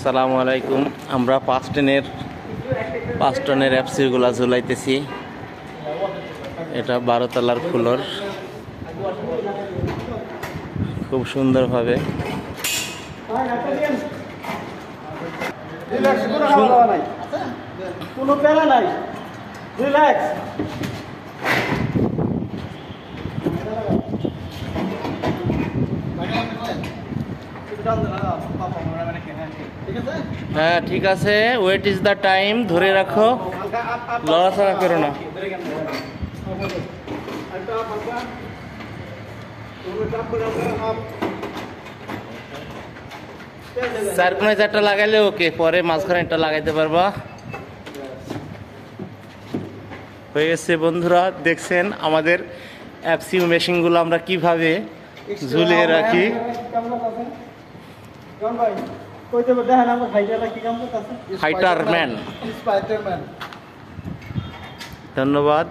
আসসালামু আলাইকুম। আমরা 5 টনের অ্যাপসিগুলা ঝুলাইতেছি। এটা 12 তলার ফ্লোর, খুব সুন্দরভাবে। কোনো প্যারা নাই, রিল্যাক্স। হ্যাঁ, ঠিক আছে। ওয়েট ইজ দ্য টাইম, ধরে রাখো, লড়াচড়া করো না। চার কোনায় 4টা লাগাইলে ওকে, পরে মাঝখানে একটা লাগাইতে পারবা। হয়ে গেছে বন্ধুরা, দেখছেন আমাদের অ্যাপসি মেশিনগুলো আমরা কিভাবে ঝুলিয়ে রাখি। ফাইটারম্যান। ধন্যবাদ।